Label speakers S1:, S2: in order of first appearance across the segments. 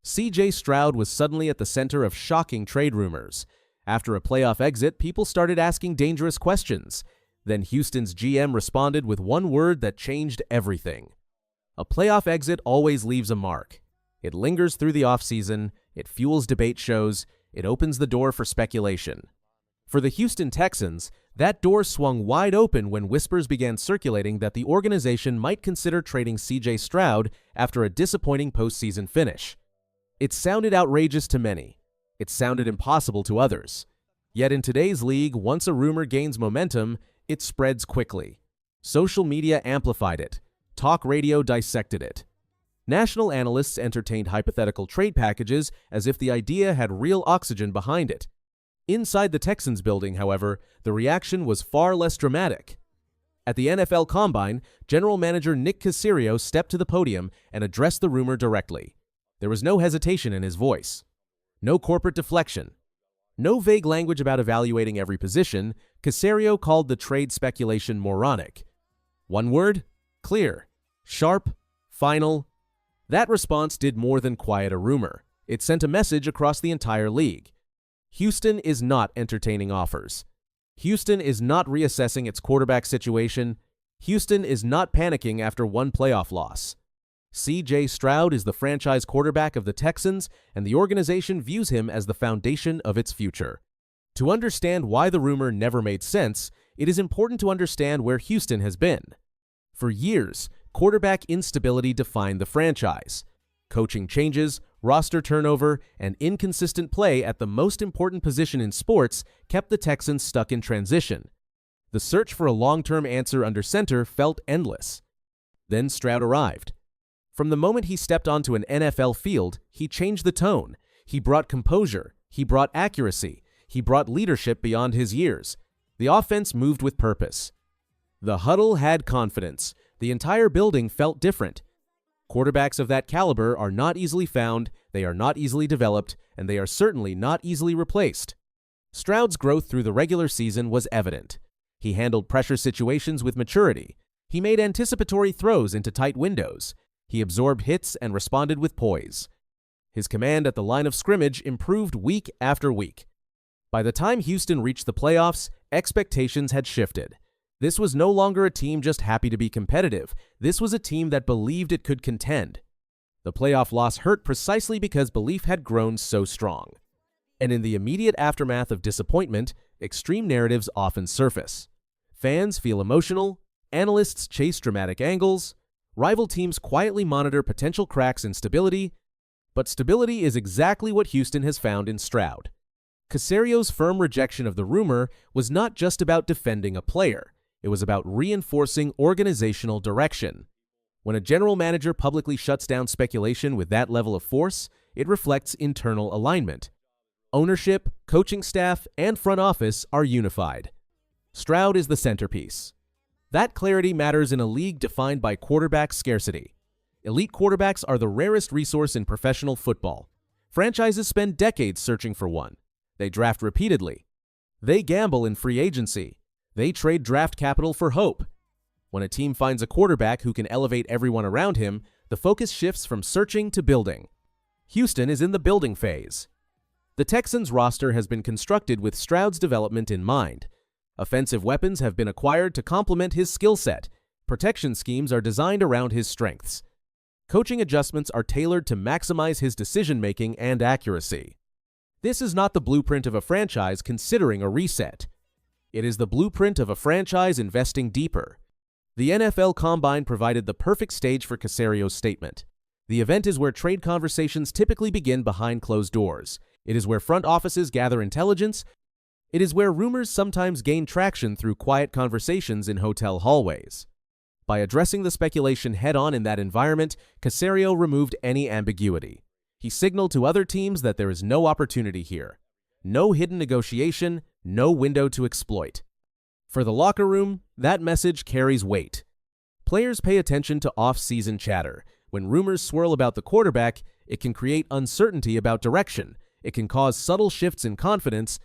S1: CJ Stroud was suddenly at the center of shocking trade rumors. After a playoff exit, people started asking dangerous questions. Then Houston's GM responded with one word that changed everything. A playoff exit always leaves a mark. It lingers through the offseason, it fuels debate shows, it opens the door for speculation. For the Houston Texans, that door swung wide open when whispers began circulating that the organization might consider trading CJ Stroud after a disappointing postseason finish. It sounded outrageous to many. It sounded impossible to others. Yet in today's league, once a rumor gains momentum, it spreads quickly. Social media amplified it. Talk radio dissected it. National analysts entertained hypothetical trade packages as if the idea had real oxygen behind it. Inside the Texans building, however, the reaction was far less dramatic. At the NFL Combine, General Manager Nick Caserio stepped to the podium and addressed the rumor directly. There was no hesitation in his voice. No corporate deflection. No vague language about evaluating every position. Caserio called the trade speculation moronic. One word? Clear. Sharp. Final. That response did more than quiet a rumor. It sent a message across the entire league. Houston is not entertaining offers. Houston is not reassessing its quarterback situation. Houston is not panicking after one playoff loss. CJ Stroud is the franchise quarterback of the Texans, and the organization views him as the foundation of its future. To understand why the rumor never made sense, it is important to understand where Houston has been. For years, quarterback instability defined the franchise. Coaching changes, roster turnover, and inconsistent play at the most important position in sports kept the Texans stuck in transition. The search for a long-term answer under center felt endless. Then Stroud arrived. From the moment he stepped onto an NFL field, he changed the tone. He brought composure. He brought accuracy. He brought leadership beyond his years. The offense moved with purpose. The huddle had confidence. The entire building felt different. Quarterbacks of that caliber are not easily found, they are not easily developed, and they are certainly not easily replaced. Stroud's growth through the regular season was evident. He handled pressure situations with maturity. He made anticipatory throws into tight windows. He absorbed hits and responded with poise. His command at the line of scrimmage improved week after week. By the time Houston reached the playoffs, expectations had shifted. This was no longer a team just happy to be competitive. This was a team that believed it could contend. The playoff loss hurt precisely because belief had grown so strong. And in the immediate aftermath of disappointment, extreme narratives often surface. Fans feel emotional, analysts chase dramatic angles, rival teams quietly monitor potential cracks in stability, but stability is exactly what Houston has found in Stroud. Caserio's firm rejection of the rumor was not just about defending a player. It was about reinforcing organizational direction. When a general manager publicly shuts down speculation with that level of force, it reflects internal alignment. Ownership, coaching staff, and front office are unified. Stroud is the centerpiece. That clarity matters in a league defined by quarterback scarcity. Elite quarterbacks are the rarest resource in professional football. Franchises spend decades searching for one. They draft repeatedly. They gamble in free agency. They trade draft capital for hope. When a team finds a quarterback who can elevate everyone around him, the focus shifts from searching to building. Houston is in the building phase. The Texans' roster has been constructed with Stroud's development in mind. Offensive weapons have been acquired to complement his skill set. Protection schemes are designed around his strengths. Coaching adjustments are tailored to maximize his decision-making and accuracy. This is not the blueprint of a franchise considering a reset. It is the blueprint of a franchise investing deeper. The NFL Combine provided the perfect stage for Caserio's statement. The event is where trade conversations typically begin behind closed doors. It is where front offices gather intelligence. It is where rumors sometimes gain traction through quiet conversations in hotel hallways. By addressing the speculation head-on in that environment, Caserio removed any ambiguity. He signaled to other teams that there is no opportunity here. No hidden negotiation, no window to exploit. For the locker room, that message carries weight. Players pay attention to off-season chatter. When rumors swirl about the quarterback, it can create uncertainty about direction. It can cause subtle shifts in confidence.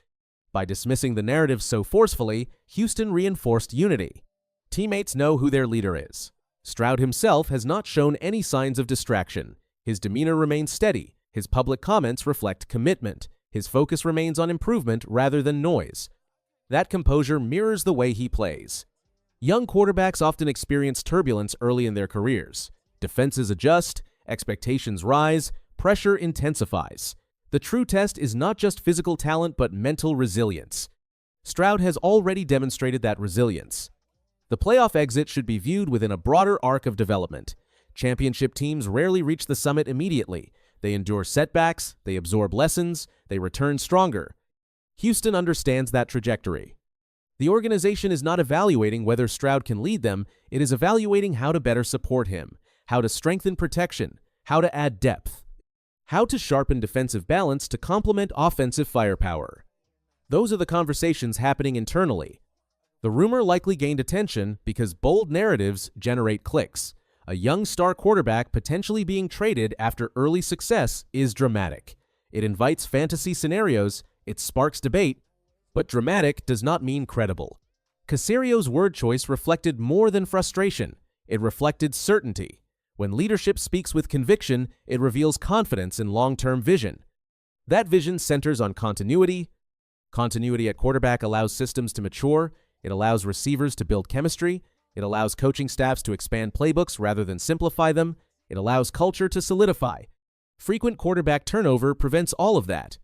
S1: By dismissing the narrative so forcefully, Houston reinforced unity. Teammates know who their leader is. Stroud himself has not shown any signs of distraction. His demeanor remains steady. His public comments reflect commitment. His focus remains on improvement rather than noise. That composure mirrors the way he plays. Young quarterbacks often experience turbulence early in their careers. Defenses adjust, expectations rise, pressure intensifies. The true test is not just physical talent but mental resilience. Stroud has already demonstrated that resilience. The playoff exit should be viewed within a broader arc of development. Championship teams rarely reach the summit immediately. They endure setbacks, they absorb lessons, they return stronger. Houston understands that trajectory. The organization is not evaluating whether Stroud can lead them, it is evaluating how to better support him, how to strengthen protection, how to add depth, how to sharpen defensive balance to complement offensive firepower. Those are the conversations happening internally. The rumor likely gained attention because bold narratives generate clicks. A young star quarterback potentially being traded after early success is dramatic. It invites fantasy scenarios, it sparks debate, but dramatic does not mean credible. Caserio's word choice reflected more than frustration. It reflected certainty. When leadership speaks with conviction, it reveals confidence in long-term vision. That vision centers on continuity. Continuity at quarterback allows systems to mature. It allows receivers to build chemistry. It allows coaching staffs to expand playbooks rather than simplify them. It allows culture to solidify. Frequent quarterback turnover prevents all of that.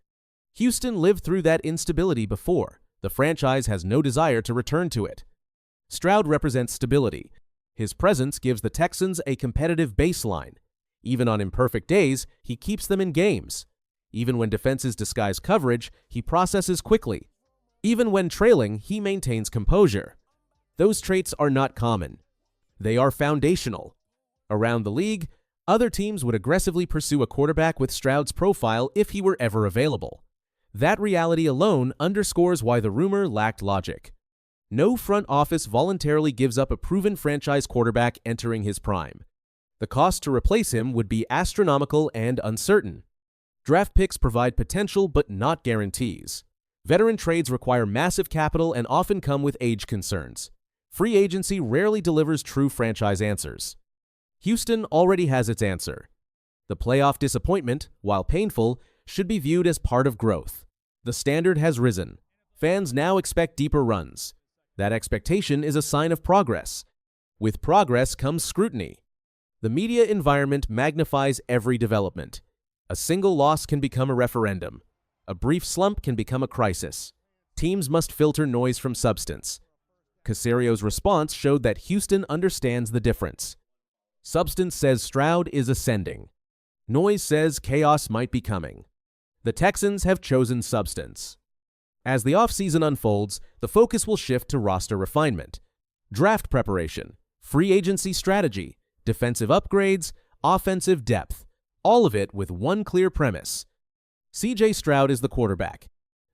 S1: Houston lived through that instability before. The franchise has no desire to return to it. Stroud represents stability. His presence gives the Texans a competitive baseline. Even on imperfect days, he keeps them in games. Even when defenses disguise coverage, he processes quickly. Even when trailing, he maintains composure. Those traits are not common. They are foundational. Around the league, other teams would aggressively pursue a quarterback with Stroud's profile if he were ever available. That reality alone underscores why the rumor lacked logic. No front office voluntarily gives up a proven franchise quarterback entering his prime. The cost to replace him would be astronomical and uncertain. Draft picks provide potential but not guarantees. Veteran trades require massive capital and often come with age concerns. Free agency rarely delivers true franchise answers. Houston already has its answer. The playoff disappointment, while painful, should be viewed as part of growth. The standard has risen. Fans now expect deeper runs. That expectation is a sign of progress. With progress comes scrutiny. The media environment magnifies every development. A single loss can become a referendum. A brief slump can become a crisis. Teams must filter noise from substance. Caserio's response showed that Houston understands the difference. Substance says Stroud is ascending. Noise says chaos might be coming. The Texans have chosen substance. As the offseason unfolds, the focus will shift to roster refinement, draft preparation, free agency strategy, defensive upgrades, offensive depth, all of it with one clear premise. CJ Stroud is the quarterback.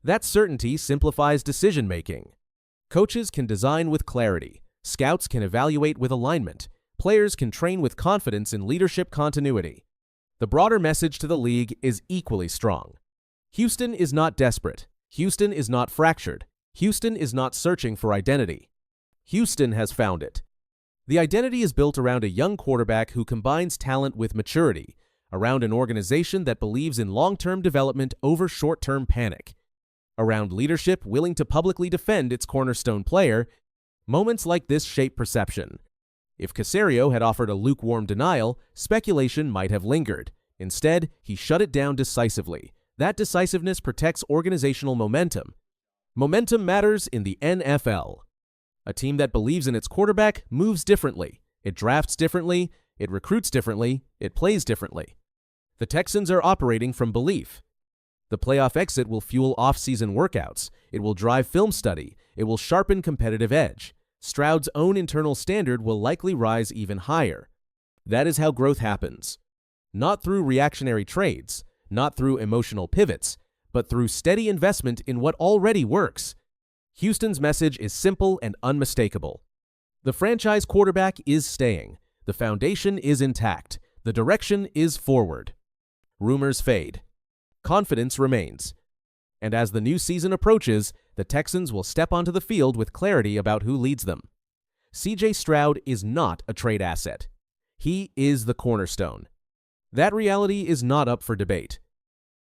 S1: That certainty simplifies decision-making. Coaches can design with clarity. Scouts can evaluate with alignment. Players can train with confidence in leadership continuity. The broader message to the league is equally strong. Houston is not desperate. Houston is not fractured. Houston is not searching for identity. Houston has found it. The identity is built around a young quarterback who combines talent with maturity, around an organization that believes in long-term development over short-term panic, around leadership willing to publicly defend its cornerstone player. Moments like this shape perception. If Caserio had offered a lukewarm denial, speculation might have lingered. Instead, he shut it down decisively. That decisiveness protects organizational momentum. Momentum matters in the NFL. A team that believes in its quarterback moves differently. It drafts differently. It recruits differently. It plays differently. The Texans are operating from belief. The playoff exit will fuel off-season workouts. It will drive film study. It will sharpen competitive edge. Stroud's own internal standard will likely rise even higher. That is how growth happens. Not through reactionary trades, not through emotional pivots, but through steady investment in what already works. Houston's message is simple and unmistakable. The franchise quarterback is staying. The foundation is intact. The direction is forward. Rumors fade. Confidence remains. And as the new season approaches, the Texans will step onto the field with clarity about who leads them. CJ Stroud is not a trade asset. He is the cornerstone. That reality is not up for debate.